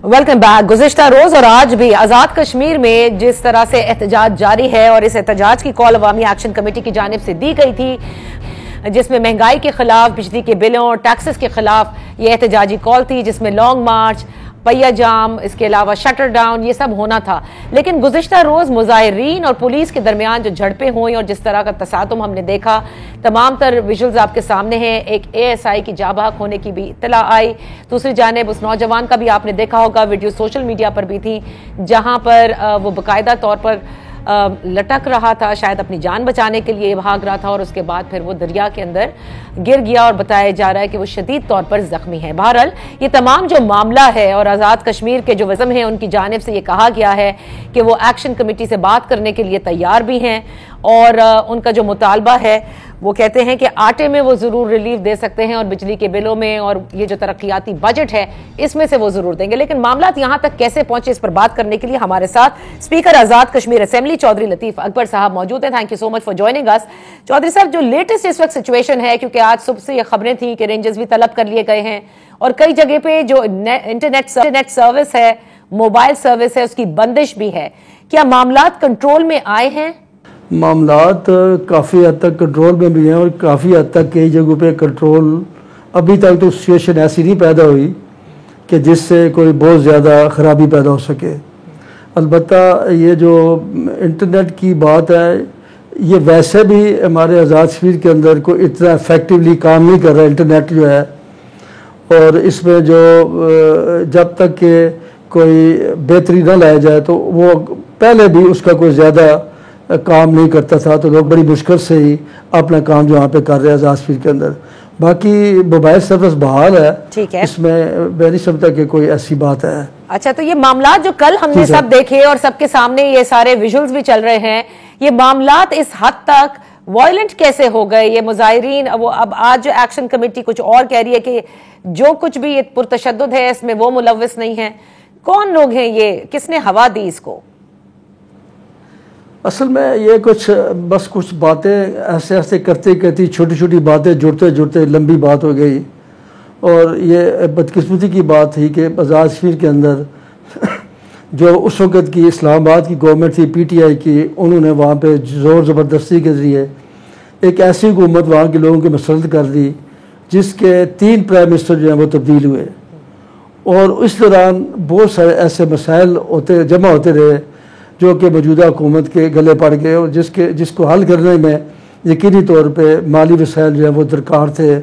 Welcome back. गुज़िश्ता रोज और आज भी आजाद कश्मीर में जिस तरह से एहतजाज जारी है, और इस एहतजाज की कॉल अवामी एक्शन कमेटी की जानिब से दी गई थी, जिसमें महंगाई के खिलाफ, बिजली के बिलों और टैक्सेस के खिलाफ ये एहतजाजी कॉल थी, जिसमें लॉन्ग मार्च, पहिया जाम, इसके अलावा शटर डाउन, ये सब होना था। लेकिन गुज़िश्ता रोज मुजाहिरीन और पुलिस के दरमियान जो झड़पें हुई और जिस तरह का तसादुम हमने देखा, तमाम तर विजुअल्स आपके सामने हैं। एक एएसआई की जाँ बहक होने की भी इत्तला आई। दूसरी जानिब उस नौजवान का भी आपने देखा होगा, वीडियो सोशल मीडिया पर भी थी, जहां पर वो बाकायदा तौर पर लटक रहा था, शायद अपनी जान बचाने के लिए भाग रहा था, और उसके बाद फिर वो दरिया के अंदर गिर गया और बताया जा रहा है कि वो शदीद तौर पर जख्मी है। बहरहाल ये तमाम जो मामला है, और आज़ाद कश्मीर के जो वज़म हैं उनकी जानिब से ये कहा गया है कि वो एक्शन कमेटी से बात करने के लिए तैयार भी हैं, और उनका जो मुतालबा है वो कहते हैं कि आटे में वो ज़रूर रिलीफ दे सकते हैं और बिजली के बिलों में, और ये जो तरक्याती बजट है इसमें से वो ज़रूर देंगे। लेकिन मामला यहाँ तक कैसे पहुंचे, इस पर बात करने के लिए हमारे साथ स्पीकर आज़ाद कश्मीर असेंबली चौधरी लतीफ़ अकबर साहब मौजूद हैं। Thank you so much for joining us. Chaudhry साहब, जो लेटेस्ट इस वक्त सिचुएशन है, क्योंकि आज सुबह से ये खबरें थी कि रेंजर्स भी तलब कर लिए गए हैं और कई जगह पे जो इंटरनेट सर्विस है, मोबाइल सर्विस है, उसकी बंदिश भी है, क्या मामलात कंट्रोल में आए हैं? मामलात काफ़ी हद तक कंट्रोल में भी हैं, और काफ़ी हद तक कई जगहों पे कंट्रोल, अभी तक तो सिचुएशन ऐसी नहीं पैदा हुई कि जिससे कोई बहुत ज़्यादा ख़राबी पैदा हो सके। अलबत्ता ये जो इंटरनेट की बात है, ये वैसे भी हमारे आज़ाद कश्मीर के अंदर कोई इतना इफेक्टिवली काम नहीं कर रहा इंटरनेट जो है, और इसमें जो जब तक के कोई बेहतरी ना लाया जाए तो वो पहले भी उसका कोई ज़्यादा काम नहीं करता था, तो लोग बड़ी मुश्किल से ही अपना काम जो यहाँ पे कर रहे हैं आज़ाद कश्मीर के अंदर। बाकी मोबाइल सर्विस बहाल है, ठीक है, इसमें मैं नहीं समझता कि कोई ऐसी बात है। अच्छा, तो ये मामला जो कल हमने सब देखे और सबके सामने ये सारे विजुअल्स भी चल रहे हैं, ये मामलात इस हद तक वायलेंट कैसे हो गए? ये मुजाहिरीन, वो अब आज जो एक्शन कमेटी कुछ और कह रही है कि जो कुछ भी ये पुरतशद्दुद है इसमें वो मुलव्विस नहीं है। कौन लोग हैं ये, किसने हवा दी इसको? असल में ये बस कुछ बातें ऐसे ऐसे करते करते छोटी छोटी बातें जुड़ते जुड़ते लंबी बात हो गई। और ये बदकिस्मती की बात थी कि आज़ाद कश्मीर के अंदर जो उस वक़्त की इस्लामाबाद की गवर्नमेंट थी PTI की, उन्होंने वहाँ पे ज़ोर ज़बरदस्ती के ज़रिए एक ऐसी हुकूमत वहाँ के लोगों की मसलत कर दी जिसके 3 प्राइम मिनिस्टर जो हैं वो तब्दील हुए। और इस दौरान बहुत सारे ऐसे मसाइल जमा होते रहे जो कि मौजूदा हुकूमत के गले पड़ गए और जिसको हल करने में यकीनी तौर पे माली वसाइल जो है वो दरकार थे।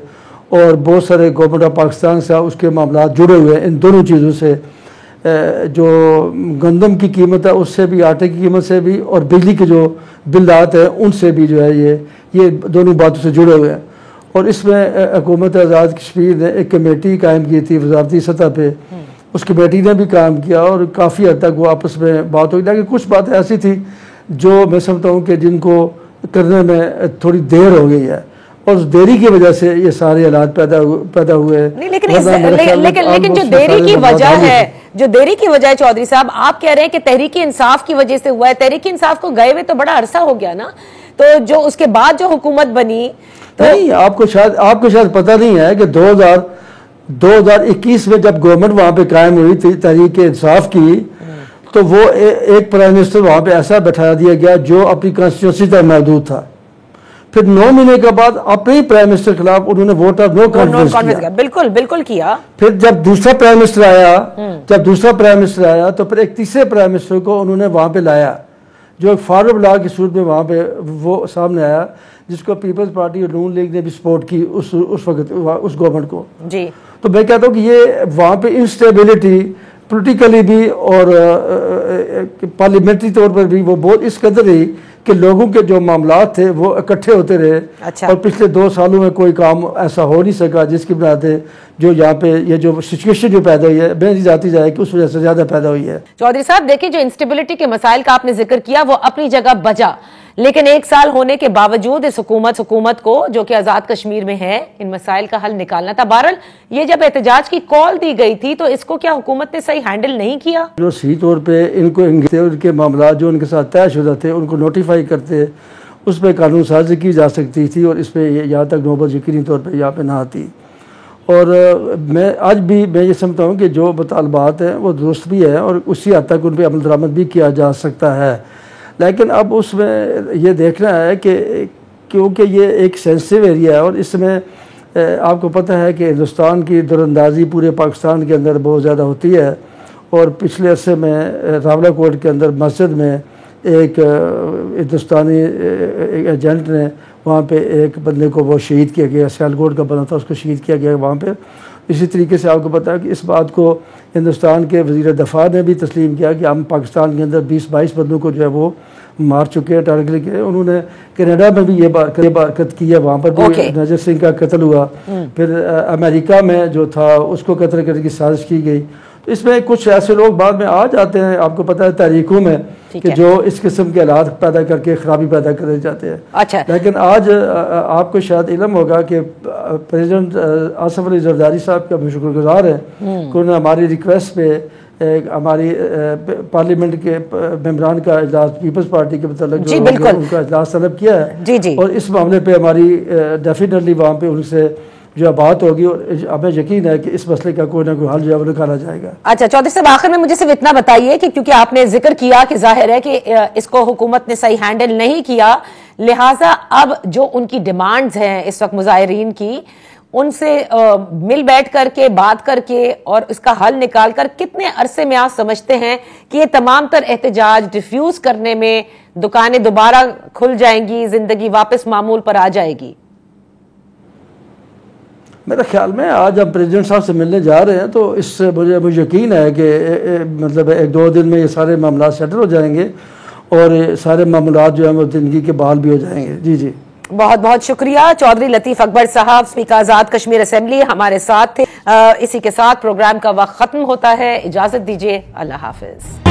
और बहुत सारे गवर्नमेंट ऑफ पाकिस्तान से उसके मामला जुड़े हुए इन दोनों चीज़ों से, जो गंदम की कीमत है उससे भी, आटे की कीमत से भी, और बिजली के जो बिल आते हैं उनसे भी जो है ये दोनों बातों से जुड़े हुए हैं। और इसमें हुकूमत आज़ाद कश्मीर ने एक कमेटी कायम की थी वजारती सतह पे, उस कमेटी ने भी काम किया और काफ़ी हद तक वो आपस में बात हुई। लेकिन कुछ बातें ऐसी थी जो मैं समझता हूँ कि जिनको करने में थोड़ी देर हो गई है और उस देरी की वजह से ये सारे हालात पैदा हुए। नहीं, लेकिन जो देरी की वजह है, चौधरी साहब, आप कह रहे हैं कि तहरीक इंसाफ की वजह से हुआ है। तहरीक इंसाफ को गए हुए तो बड़ा अरसा हो गया ना, तो जो उसके बाद जो हुकूमत बनी तो नहीं, आपको शायद पता नहीं है कि 2021 में जब गवर्नमेंट वहाँ पे कायम हुई थी तहरीक इंसाफ की, तो वो एक प्राइम मिनिस्टर वहाँ पे ऐसा बैठा दिया गया जो अपनी कॉन्स्टिट्यूंसी तक महदूद था। फिर 9 महीने के बाद अपने ही प्राइम मिनिस्टर के खिलाफ उन्होंने वोट ऑफ नो कॉन्फिडेंस किया। बिल्कुल किया। फिर जब दूसरा प्राइम मिनिस्टर आया तो फिर एक तीसरे प्राइम मिनिस्टर को उन्होंने वहाँ पे लाया जो एक फॉरवर्ड लॉ की सूरत में वहाँ पे वो सामने आया, जिसको पीपल्स पार्टी और नून लीग ने भी सपोर्ट की उस वक्त उस गवर्नमेंट को जी। तो मैं कहता हूँ कि ये वहाँ पे इंस्टेबिलिटी पोलिटिकली भी और पार्लियामेंट्री तौर पर भी वो बहुत इस कदर रही कि लोगों के जो मामला थे वो इकट्ठे होते रहे। अच्छा। और पिछले 2 सालों में कोई काम ऐसा हो नहीं सका जिसकी वजह से जो यहाँ पे ये जो सिचुएशन जो पैदा हुई है, बेनती जाती जाए कि उस वजह से ज्यादा पैदा हुई है। चौधरी साहब देखिए, जो इंस्टेबिलिटी के मसाइल का आपने जिक्र किया वो अपनी जगह बजा, लेकिन 1 साल होने के बावजूद इस हुकूमत को जो कि आजाद कश्मीर में है इन मसाइल का हल निकालना था। बहरहाल ये जब एहतजाज की कॉल दी गई थी तो इसको क्या हुकूमत ने सही हैंडल नहीं किया? जो सही तौर पे इनको उनके मामला जो उनके साथ तयशुदा थे उनको नोटिफाई करते, उस पर कानून साजी की जा सकती थी और इस पर यहाँ तक नौबत यकीनी तौर पर यहाँ पे ना आती। और मैं आज भी मैं ये समझता हूँ कि जो मुतालबात हैं वो दुरुस्त भी है और उसी हद तक उन पर अमल दरामद भी किया जा सकता है। लेकिन अब उसमें ये देखना है कि क्योंकि ये एक सेंसिटिव एरिया है और इसमें आपको पता है कि हिंदुस्तान की दरअंदाजी पूरे पाकिस्तान के अंदर बहुत ज़्यादा होती है। और पिछले अरसे में रावलाकोट के अंदर मस्जिद में एक हिंदुस्तानी एजेंट ने वहाँ पे एक बंदे को वो शहीद किया गया, सियालकोट का बंदा था, उसको शहीद किया गया वहाँ पे। इसी तरीके से आपको पता है कि इस बात को हिंदुस्तान के वज़ीर दफ़ा ने भी तस्लीम किया कि हम पाकिस्तान के अंदर 20-22 बंदों को जो है वो मार चुके हैं, टारगेट किए। उन्होंने कनाडा में भी ये बात की है, वहाँ पर भी नजर सिंह का कत्ल हुआ। फिर अमेरिका में जो था उसको कत्ल करने की साजिश की गई। तो इसमें कुछ ऐसे लोग बाद में आ जाते हैं, आपको पता है तारीखों में, कि जो इस किस्म के हालात पैदा करके खराबी पैदा करे जाते हैं। अच्छा। लेकिन आज आपको शायद इल्म होगा कि प्रेसिडेंट आसिफ अली जरदारी साहब का हम शुक्रगुजार हैं कि उन्होंने हमारी रिक्वेस्ट पे हमारी पार्लियामेंट के मेंबरान का इजलास पीपल्स पार्टी के मतलब जो उनका इजलास तलब किया है। और इस मामले पे हमारी डेफिनेटली वहाँ पे उनसे जो बात होगी और हमें यकीन है कि इस मसले का कोई ना कोई हल जो है निकाला जाएगा। अच्छा चौधरी साहब, आखिर में मुझे सिर्फ इतना बताइए कि क्योंकि आपने जिक्र किया कि जाहिर है कि इसको हुकूमत ने सही हैंडल नहीं किया, लिहाजा अब जो उनकी डिमांड्स हैं इस वक्त मुजाहिरीन की, उनसे मिल बैठ करके बात करके और इसका हल निकाल कर कितने अरसे में आप समझते हैं कि ये तमाम तर एहतजाज डिफ्यूज करने में दुकानें दोबारा खुल जाएंगी, जिंदगी वापस मामूल पर आ जाएगी? मेरे ख्याल में आज हम प्रेसिडेंट साहब से मिलने जा रहे हैं तो इससे मुझे यकीन है कि मतलब 1-2 दिन में ये सारे मामला सेटल हो जाएंगे और सारे मामला जो है वो जिंदगी के बहाल भी हो जाएंगे। जी जी, बहुत बहुत शुक्रिया। चौधरी लतीफ़ अकबर साहब, स्पीकर आज़ाद कश्मीर असेंबली, हमारे साथ थे। इसी के साथ प्रोग्राम का वक्त खत्म होता है। इजाजत दीजिए, अल्लाह हाफिज।